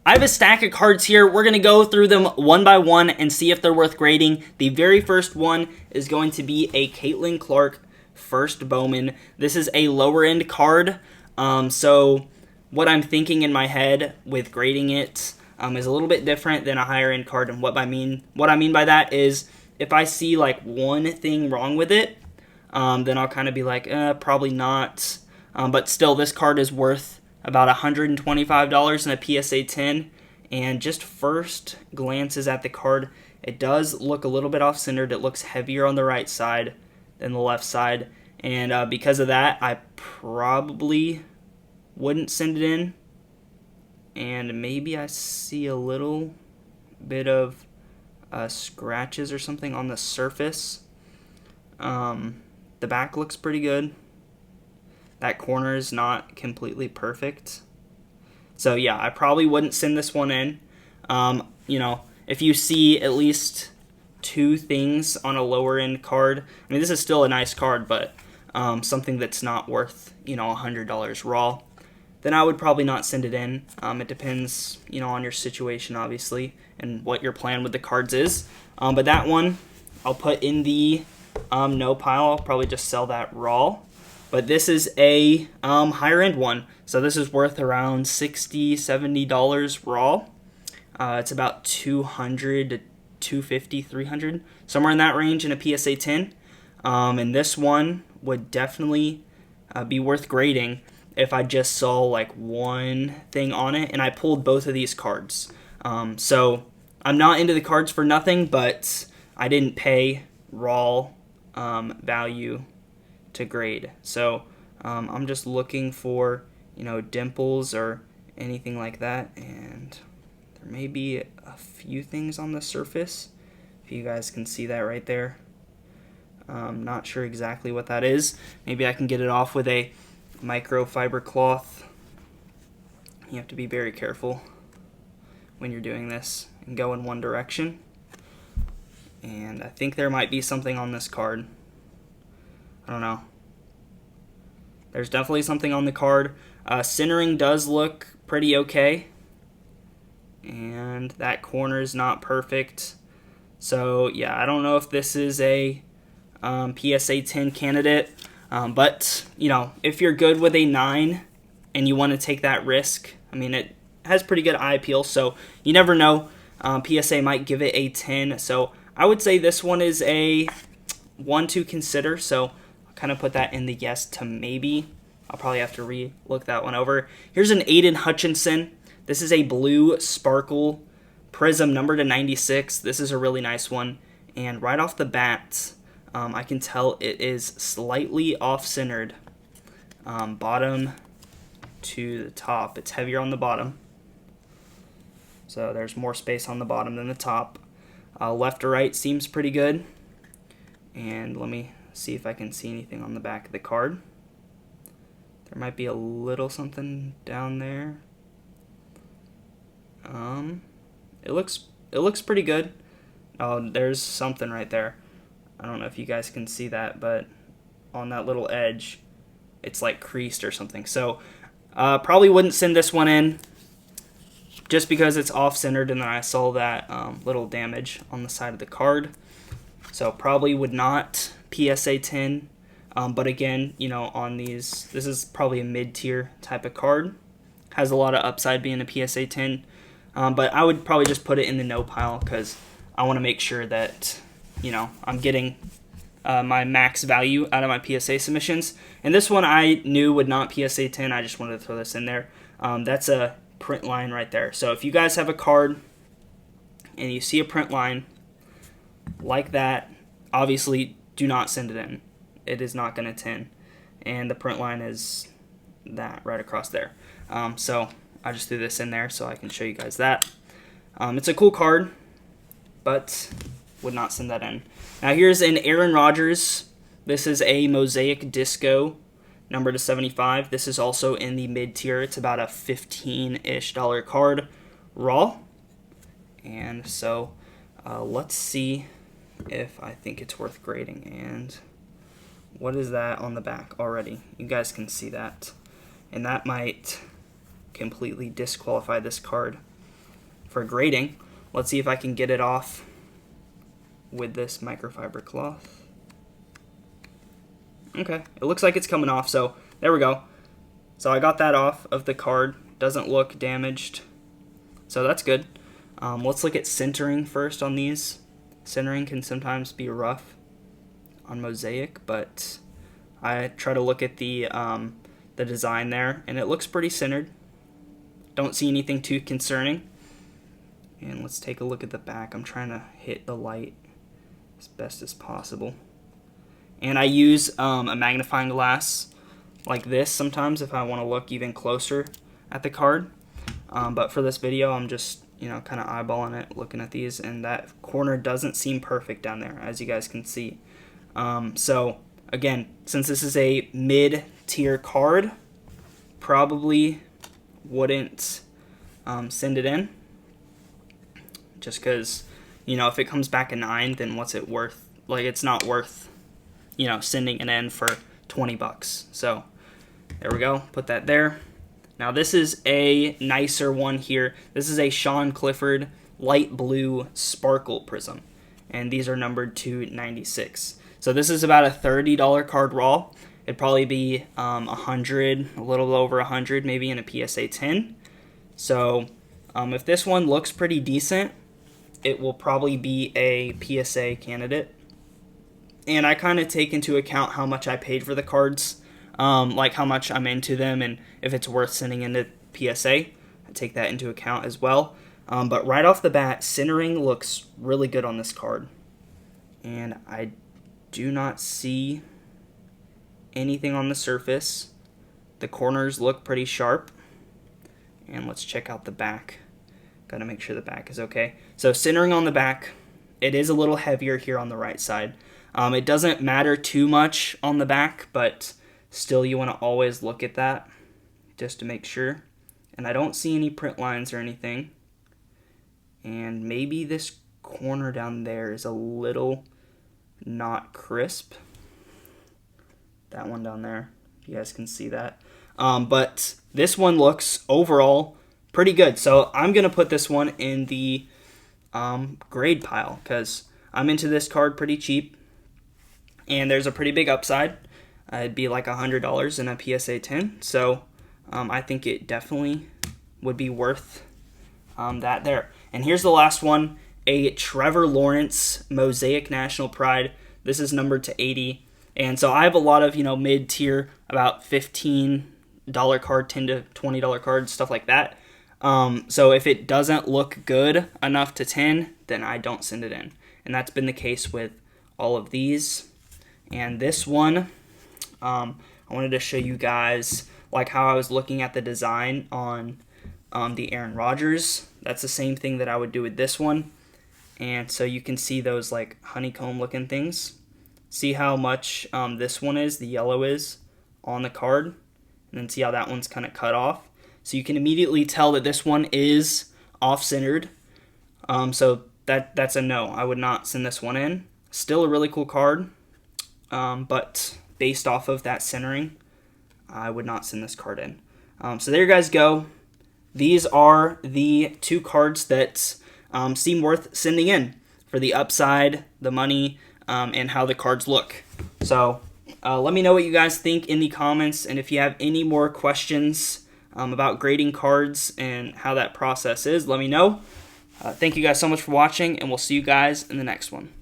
I have a stack of cards here. We're going to go through them one by one and see if they're worth grading. The very first one is going to be a Caitlin Clark First Bowman. This is a lower end card. So what I'm thinking in my head with grading it is a little bit different than a higher end card. And what I mean by that is if I see like one thing wrong with it, then I'll kind of be like, probably not. But still, this card is worth about $125 in a PSA 10, and just first glances at the card, it does look a little bit off-centered. It looks heavier on the right side than the left side, and because of that, I probably wouldn't send it in, and maybe I see a little bit of scratches or something on the surface. The back looks pretty good. That corner is not completely perfect. So yeah, I probably wouldn't send this one in. If you see at least two things on a lower end card, I mean, this is still a nice card, but something that's not worth, $100 raw, then I would probably not send it in. It depends, on your situation, obviously, and what your plan with the cards is. But that one, I'll put in the no pile. I'll probably just sell that raw. But this is a higher end one. So this is worth around $60, $70 raw. It's about $200 to $250, $300, somewhere in that range in a PSA 10. And this one would definitely be worth grading if I just saw like one thing on it and I pulled both of these cards. So I'm not into the cards for nothing, but I didn't pay raw value to grade. So I'm just looking for, dimples or anything like that, and there may be a few things on the surface, if you guys can see that right there. Not sure exactly what that is. Maybe I can get it off with a microfiber cloth. You have to be very careful when you're doing this and go in one direction. And I think there might be something on this card. I don't know. There's definitely something on the card. Centering does look pretty okay. And that corner is not perfect. So, yeah, I don't know if this is a PSA 10 candidate. But, if you're good with a 9 and you want to take that risk, I mean, it has pretty good eye appeal. So, you never know. PSA might give it a 10. So, I would say this one is a one to consider. So, kind of put that in the yes to maybe. I'll probably have to re-look that one over. Here's an Aiden Hutchinson. This is a blue sparkle prism numbered to 96. This is a really nice one. And right off the bat, I can tell it is slightly off-centered. Bottom to the top. It's heavier on the bottom. So there's more space on the bottom than the top. Left to right seems pretty good. And let me see if I can see anything on the back of the card. There might be a little something down there. It looks pretty good. Oh, there's something right there. I don't know if you guys can see that, but on that little edge, it's like creased or something. So probably wouldn't send this one in just because it's off-centered, and then I saw that little damage on the side of the card. So probably would not PSA 10. But again, on these, this is probably a mid-tier type of card. Has a lot of upside being a PSA 10. But I would probably just put it in the no pile because I want to make sure that, I'm getting my max value out of my PSA submissions. And this one I knew would not PSA 10. I just wanted to throw this in there. That's a print line right there. So if you guys have a card and you see a print line like that, obviously do not send it in. It is not going to 10. And the print line is that right across there. So I just threw this in there so I can show you guys that. It's a cool card, but would not send that in. Now here's an Aaron Rodgers. This is a Mosaic Disco, number to 75. This is also in the mid-tier. It's about a $15-ish card raw. And so let's see if I think it's worth grading. And what is that on the back already? You guys can see that. And that might completely disqualify this card. for grading. Let's see if I can get it off with this microfiber cloth. Okay, it looks like it's coming off, so there we go. So I got that off of the card. Doesn't look damaged, so that's good. Let's look at centering first on these. Centering can sometimes be rough on Mosaic, but I try to look at the design there, and it looks pretty centered. Don't see anything too concerning. And let's take a look at the back. I'm trying to hit the light as best as possible. And I use a magnifying glass like this sometimes if I want to look even closer at the card. But for this video, I'm just kind of eyeballing it, looking at these, and that corner doesn't seem perfect down there, as you guys can see. So again, since this is a mid-tier card, probably wouldn't send it in, just because if it comes back a 9, then what's it worth? Like, it's not worth sending it in for 20 bucks. So there we go, put that there. Now this is a nicer one here. This is a Sean Clifford light blue sparkle prism, and these are numbered to 96. So this is about a $30 card raw. It'd probably be 100, a little over 100 maybe in a PSA 10. So if this one looks pretty decent, it will probably be a PSA candidate. And I kind of take into account how much I paid for the cards, like how much I'm into them, and if it's worth sending into PSA. I take that into account as well. But right off the bat, centering looks really good on this card. And I do not see anything on the surface. The corners look pretty sharp. And let's check out the back. Gotta make sure the back is okay. So centering on the back, it is a little heavier here on the right side. It doesn't matter too much on the back, but still you want to always look at that just to make sure. And I don't see any print lines or anything. And maybe this corner down there is a little not crisp. That one down there, you guys can see that. But this one looks overall pretty good. So I'm going to put this one in the grade pile because I'm into this card pretty cheap. And there's a pretty big upside. It'd be like $100 in a PSA 10. So I think it definitely would be worth that there. And here's the last one, a Trevor Lawrence Mosaic National Pride. This is numbered to 80. And so I have a lot of, mid-tier, about $15 card, $10 to $20 cards, stuff like that. So if it doesn't look good enough to 10, then I don't send it in. And that's been the case with all of these. And this one, I wanted to show you guys like how I was looking at the design on the Aaron Rodgers. That's the same thing that I would do with this one. And so you can see those like honeycomb looking things. See how much this one is, the yellow is, on the card. And then see how that one's kind of cut off. So you can immediately tell that this one is off-centered. So that's a no. I would not send this one in. Still a really cool card. But based off of that centering, I would not send this card in. So there you guys go. These are the two cards that seem worth sending in for the upside, the money, and how the cards look. So let me know what you guys think in the comments, and if you have any more questions about grading cards and how that process is, let me know. Thank you guys so much for watching, and we'll see you guys in the next one.